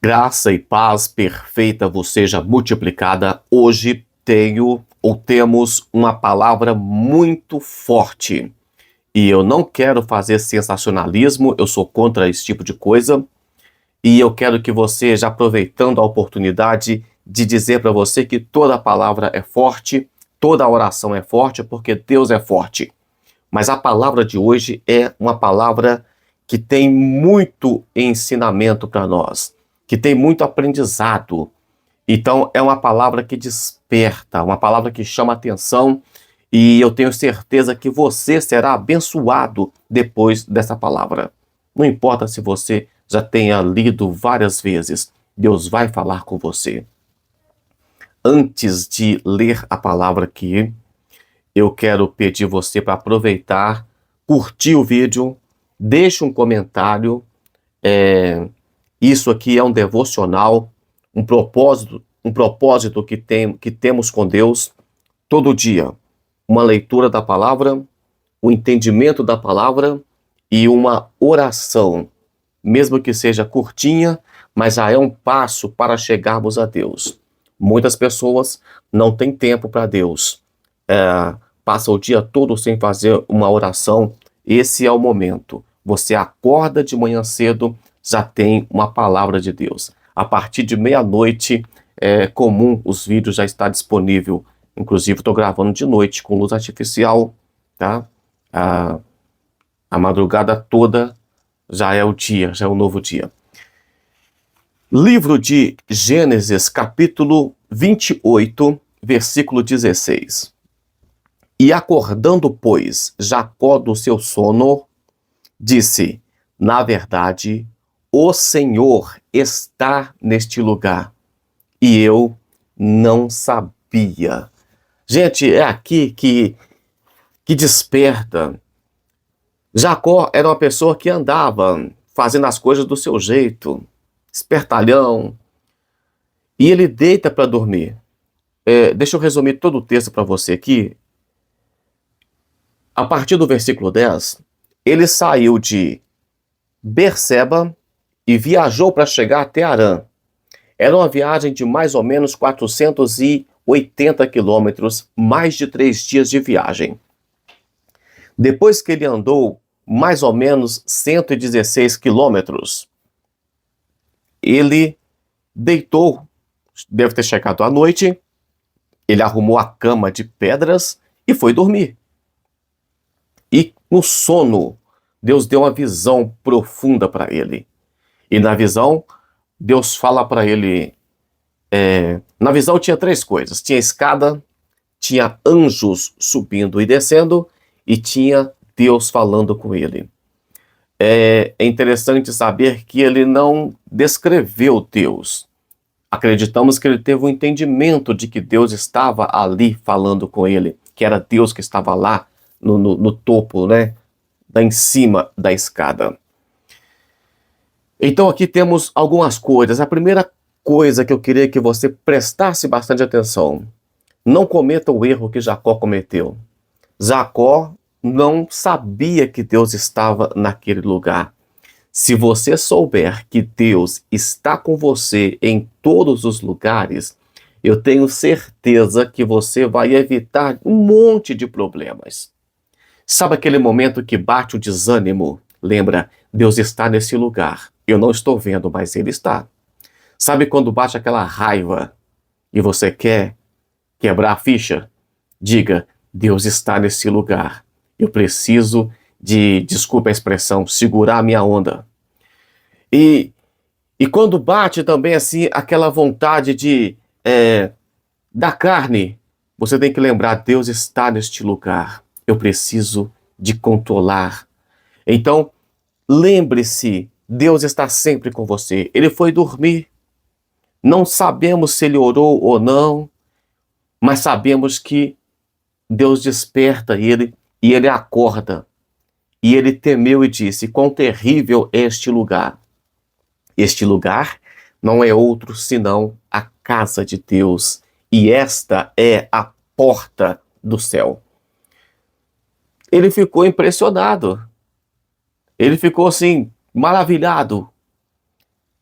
Graça e paz perfeita vos seja multiplicada. Hoje temos uma palavra muito forte. E eu não quero fazer sensacionalismo, eu sou contra esse tipo de coisa. E eu quero que você, já aproveitando a oportunidade de dizer para você que toda palavra é forte, toda oração é forte, porque Deus é forte. Mas a palavra de hoje é uma palavra que tem muito ensinamento para nós, que tem muito aprendizado. Então, é uma palavra que desperta, uma palavra que chama atenção, e eu tenho certeza que você será abençoado depois dessa palavra. Não importa se você já tenha lido várias vezes, Deus vai falar com você. Antes de ler a palavra aqui, eu quero pedir você para aproveitar, curtir o vídeo, deixe um comentário. Isso aqui é um devocional, um propósito que temos com Deus todo dia. Uma leitura da palavra, o entendimento da palavra e uma oração, mesmo que seja curtinha, mas já é um passo para chegarmos a Deus. Muitas pessoas não têm tempo para Deus. Passa o dia todo sem fazer uma oração. Esse é o momento. Você acorda de manhã cedo, já tem uma palavra de Deus. A partir de meia-noite, é comum, os vídeos já estão disponíveis. Inclusive, estou gravando de noite com luz artificial, tá? A madrugada toda já é o dia, já é o novo dia. Livro de Gênesis, capítulo 28, versículo 16. E acordando, pois, Jacó do seu sono, disse: na verdade, o Senhor está neste lugar, e eu não sabia. Gente, é aqui que desperta. Jacó era uma pessoa que andava fazendo as coisas do seu jeito, espertalhão, e ele deita para dormir. Deixa eu resumir todo o texto para você aqui. A partir do versículo 10, ele saiu de Berseba e viajou para chegar até Harã. Era uma viagem de mais ou menos 480 quilômetros, mais de 3 dias de viagem. Depois que ele andou mais ou menos 116 quilômetros, ele deitou, deve ter chegado à noite, ele arrumou a cama de pedras e foi dormir. E no sono, Deus deu uma visão profunda para ele. E na visão, Deus fala para ele... na visão tinha 3 coisas. Tinha escada, tinha anjos subindo e descendo, e tinha Deus falando com ele. É interessante saber que ele não descreveu Deus. Acreditamos que ele teve um entendimento de que Deus estava ali falando com ele, que era Deus que estava lá no topo, né? Lá em cima da escada. Então aqui temos algumas coisas. A primeira coisa que eu queria que você prestasse bastante atenção: não cometa o erro que Jacó cometeu. Jacó não sabia que Deus estava naquele lugar. Se você souber que Deus está com você em todos os lugares, eu tenho certeza que você vai evitar um monte de problemas. Sabe aquele momento que bate o desânimo? Lembra, Deus está nesse lugar. Eu não estou vendo, mas Ele está. Sabe quando bate aquela raiva e você quer quebrar a ficha? Diga: Deus está nesse lugar. Eu preciso desculpa a expressão, segurar a minha onda. E quando bate também assim aquela vontade da carne, você tem que lembrar: Deus está neste lugar. Eu preciso de controlar. Então, lembre-se, Deus está sempre com você. Ele foi dormir. Não sabemos se ele orou ou não, mas sabemos que Deus desperta ele e ele acorda. E ele temeu e disse: quão terrível é este lugar. Este lugar não é outro senão a casa de Deus, e esta é a porta do céu. Ele ficou impressionado. Ele ficou assim, maravilhado.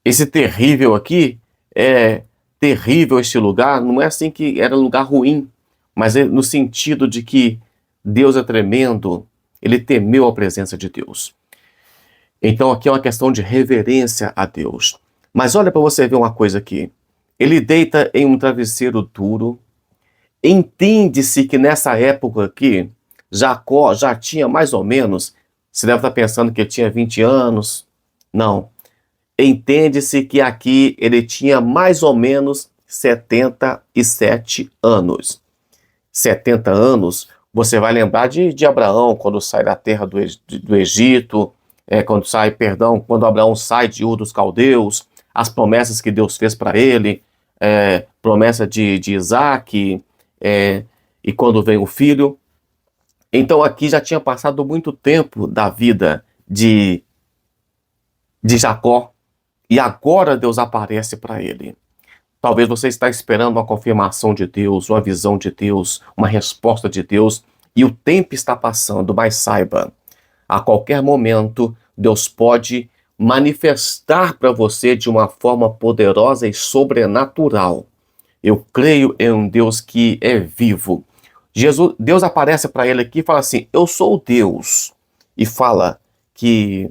Esse terrível aqui é terrível este lugar, não é assim que era um lugar ruim, mas é no sentido de que Deus é tremendo, ele temeu a presença de Deus. Então aqui é uma questão de reverência a Deus. Mas olha para você ver uma coisa aqui. Ele deita em um travesseiro duro. Entende-se que nessa época aqui, Jacó já tinha mais ou menos, você deve estar pensando que ele tinha 20 anos. Não. Entende-se que aqui ele tinha mais ou menos 77 anos. 70 anos, você vai lembrar de Abraão, quando sai da terra do Egito, quando Abraão sai de Ur dos Caldeus, as promessas que Deus fez para ele, promessa de Isaac, e quando vem o filho. Então aqui já tinha passado muito tempo da vida de Jacó, e agora Deus aparece para ele. Talvez você está esperando uma confirmação de Deus, uma visão de Deus, uma resposta de Deus, e o tempo está passando, mas saiba, a qualquer momento Deus pode manifestar para você de uma forma poderosa e sobrenatural. Eu creio em um Deus que é vivo. Deus aparece para ele aqui e fala assim, eu sou Deus. E fala que,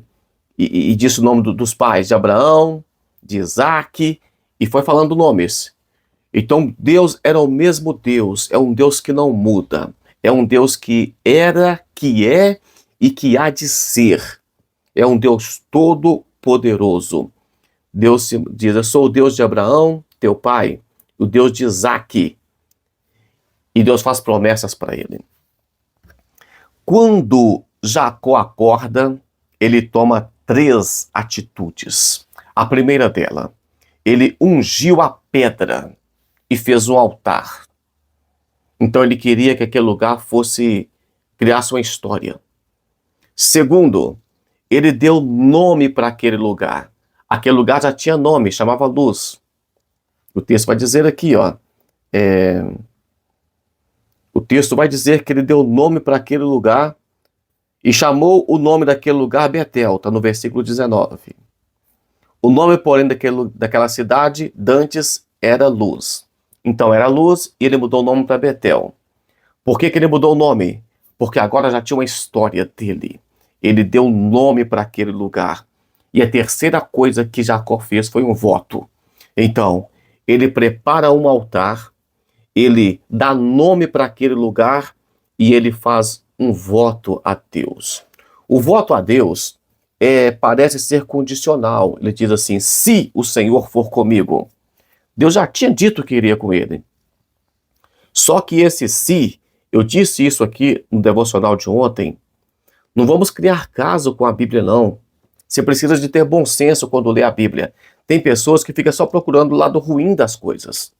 e disse o nome dos pais, de Abraão, de Isaac, e foi falando nomes. Então Deus era o mesmo Deus, é um Deus que não muda. É um Deus que era, que é e que há de ser. É um Deus todo-poderoso. Deus diz, eu sou o Deus de Abraão, teu pai, o Deus de Isaac. E Deus faz promessas para ele. Quando Jacó acorda, ele toma 3 atitudes. A primeira dela, ele ungiu a pedra e fez um altar. Então ele queria que aquele lugar criasse uma história. Segundo, ele deu nome para aquele lugar. Aquele lugar já tinha nome, chamava Luz. O texto vai dizer aqui, o texto vai dizer que ele deu nome para aquele lugar e chamou o nome daquele lugar Betel, está no versículo 19. O nome, porém, daquela cidade, dantes, era Luz. Então era Luz e ele mudou o nome para Betel. Por que ele mudou o nome? Porque agora já tinha uma história dele. Ele deu nome para aquele lugar. E a terceira coisa que Jacó fez foi um voto. Então, ele prepara um altar, ele dá nome para aquele lugar e ele faz um voto a Deus. O voto a Deus parece ser condicional. Ele diz assim, se o Senhor for comigo. Deus já tinha dito que iria com ele. Só que esse se, eu disse isso aqui no devocional de ontem, não vamos criar caso com a Bíblia, não. Você precisa de ter bom senso quando lê a Bíblia. Tem pessoas que ficam só procurando o lado ruim das coisas.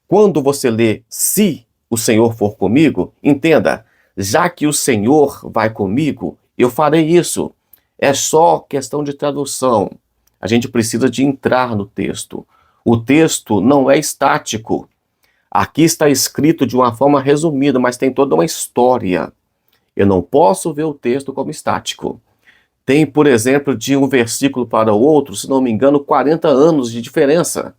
Quando você lê, se o Senhor for comigo, entenda, já que o Senhor vai comigo, eu farei isso. É só questão de tradução. A gente precisa de entrar no texto. O texto não é estático. Aqui está escrito de uma forma resumida, mas tem toda uma história. Eu não posso ver o texto como estático. Tem, por exemplo, de um versículo para o outro, se não me engano, 40 anos de diferença.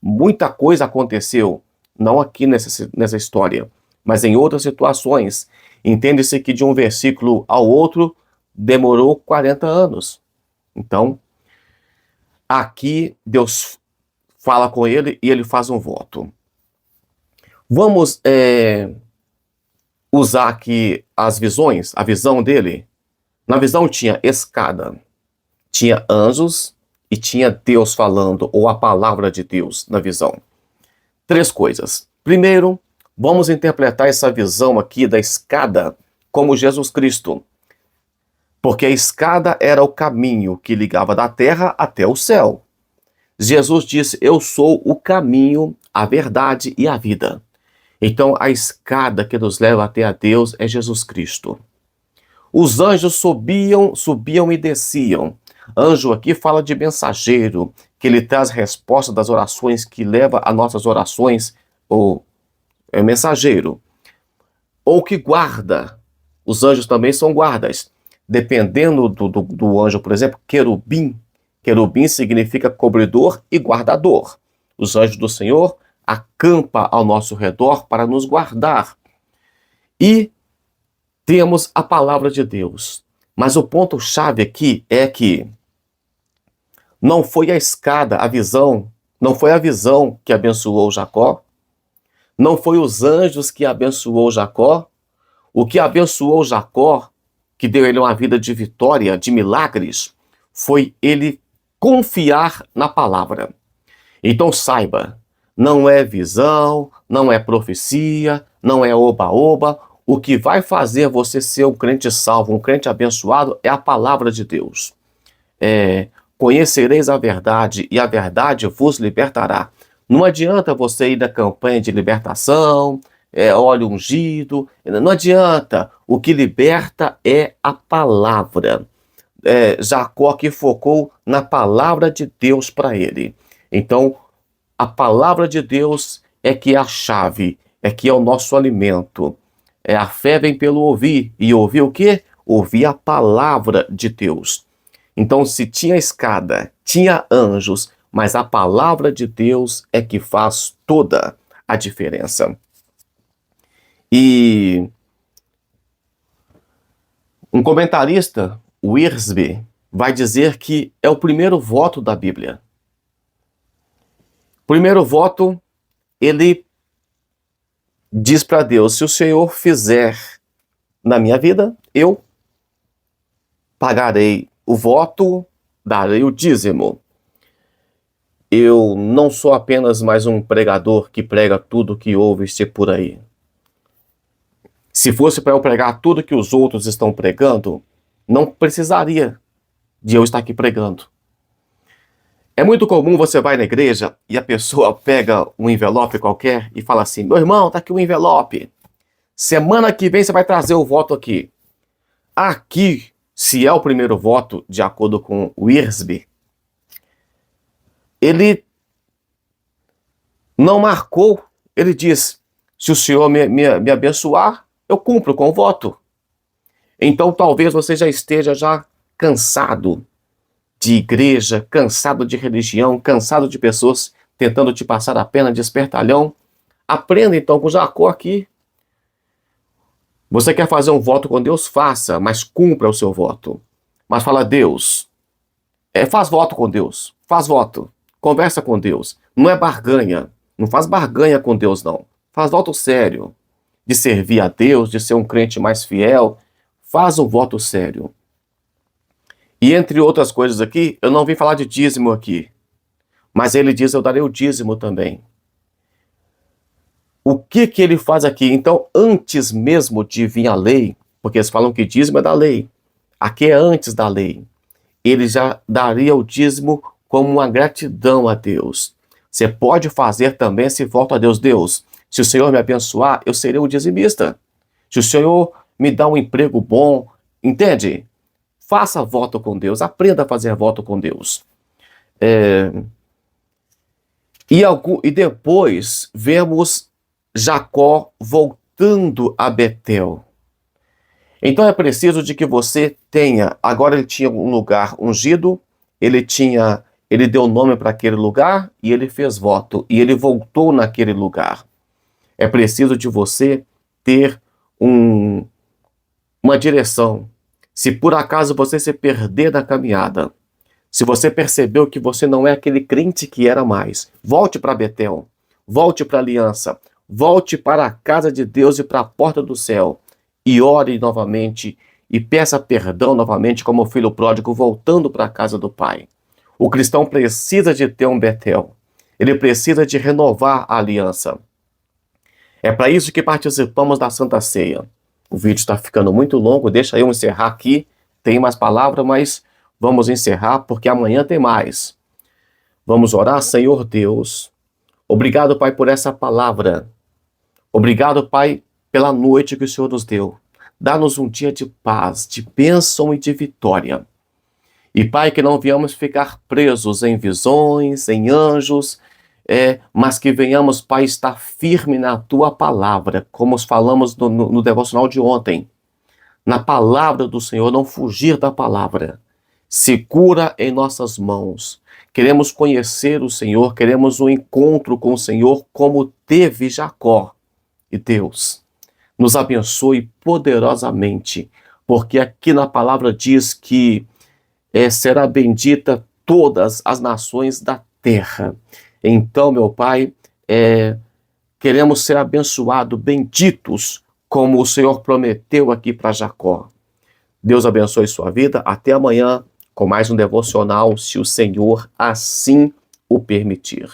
Muita coisa aconteceu, não aqui nessa história, mas em outras situações. Entende-se que de um versículo ao outro demorou 40 anos. Então, aqui Deus fala com ele e ele faz um voto. Vamos usar aqui as visões, a visão dele. Na visão tinha escada, tinha anjos e tinha Deus falando, ou a palavra de Deus na visão. 3 coisas. Primeiro, vamos interpretar essa visão aqui da escada como Jesus Cristo. Porque a escada era o caminho que ligava da terra até o céu. Jesus disse, eu sou o caminho, a verdade e a vida. Então a escada que nos leva até a Deus é Jesus Cristo. Os anjos subiam e desciam. Anjo aqui fala de mensageiro, que ele traz resposta das orações, que leva a nossas orações, ou é mensageiro. Ou que guarda. Os anjos também são guardas. Dependendo do anjo, por exemplo, querubim, Querubim significa cobridor e guardador. Os anjos do Senhor acampam ao nosso redor para nos guardar. E temos a palavra de Deus. Mas o ponto-chave aqui é que não foi a escada, a visão, não foi a visão que abençoou Jacó, não foi os anjos que abençoou Jacó. O que abençoou Jacó, que deu ele uma vida de vitória, de milagres, foi ele confiar na palavra. Então saiba, não é visão, não é profecia, não é oba-oba. O que vai fazer você ser um crente salvo, um crente abençoado, é a palavra de Deus. Conhecereis a verdade e a verdade vos libertará. Não adianta você ir na campanha de libertação, óleo ungido, não adianta. O que liberta é a palavra. Jacó que focou na palavra de Deus para ele. Então, a palavra de Deus é que é a chave, é que é o nosso alimento. A fé vem pelo ouvir. E ouvir o quê? Ouvir a palavra de Deus. Então, se tinha escada, tinha anjos, mas a palavra de Deus é que faz toda a diferença. E um comentarista, Wiersbe, vai dizer que é o primeiro voto da Bíblia. O primeiro voto, ele diz para Deus: se o Senhor fizer na minha vida, eu pagarei o voto, darei o dízimo. Eu não sou apenas mais um pregador que prega tudo que ouve-se por aí. Se fosse para eu pregar tudo que os outros estão pregando, não precisaria de eu estar aqui pregando. É muito comum você vai na igreja e a pessoa pega um envelope qualquer e fala assim: meu irmão, tá aqui o envelope. Semana que vem você vai trazer o voto aqui. Aqui, se é o primeiro voto, de acordo com o Wiersbe, ele não marcou, ele diz: se o Senhor me abençoar, eu cumpro com o voto. Então talvez você já esteja cansado de igreja, cansado de religião, cansado de pessoas tentando te passar a pena de espertalhão. Aprenda então com Jacó aqui. Você quer fazer um voto com Deus? Faça, mas cumpra o seu voto. Mas fala: Deus, faz voto com Deus, faz voto, conversa com Deus. Não é barganha, não faz barganha com Deus não. Faz voto sério, de servir a Deus, de ser um crente mais fiel. Faz um voto sério. E entre outras coisas aqui, eu não vim falar de dízimo aqui, mas ele diz: eu darei o dízimo também. O que ele faz aqui? Então, antes mesmo de vir a lei, porque eles falam que dízimo é da lei, aqui é antes da lei, ele já daria o dízimo como uma gratidão a Deus. Você pode fazer também esse voto a Deus: Deus, se o Senhor me abençoar, eu serei um dizimista. Se o Senhor me dá um emprego bom, entende? Faça voto com Deus, aprenda a fazer voto com Deus. E depois vemos Jacó voltando a Betel. Então é preciso de que você tenha, agora ele tinha um lugar ungido, ele deu nome para aquele lugar e ele fez voto, e ele voltou naquele lugar. É preciso de você ter uma direção. Se por acaso você se perder na caminhada, se você percebeu que você não é aquele crente que era mais, volte para Betel, volte para a aliança, volte para a casa de Deus e para a porta do céu, e ore novamente e peça perdão novamente, como o filho pródigo voltando para a casa do Pai. O cristão precisa de ter um Betel, ele precisa de renovar a aliança. É para isso que participamos da Santa Ceia. O vídeo está ficando muito longo, deixa eu encerrar aqui. Tem mais palavras, mas vamos encerrar porque amanhã tem mais. Vamos orar. Senhor Deus, obrigado, Pai, por essa palavra. Obrigado, Pai, pela noite que o Senhor nos deu. Dá-nos um dia de paz, de bênção e de vitória. E, Pai, que não venhamos ficar presos em visões, em anjos, mas que venhamos, Pai, estar firme na Tua palavra, como falamos no devocional de ontem. Na palavra do Senhor, não fugir da palavra. segura em nossas mãos. Queremos conhecer o Senhor, queremos um encontro com o Senhor como teve Jacó. E Deus nos abençoe poderosamente, porque aqui na palavra diz que será bendita todas as nações da terra. Então, meu Pai, queremos ser abençoados, benditos, como o Senhor prometeu aqui para Jacó. Deus abençoe sua vida. Até amanhã com mais um devocional, se o Senhor assim o permitir.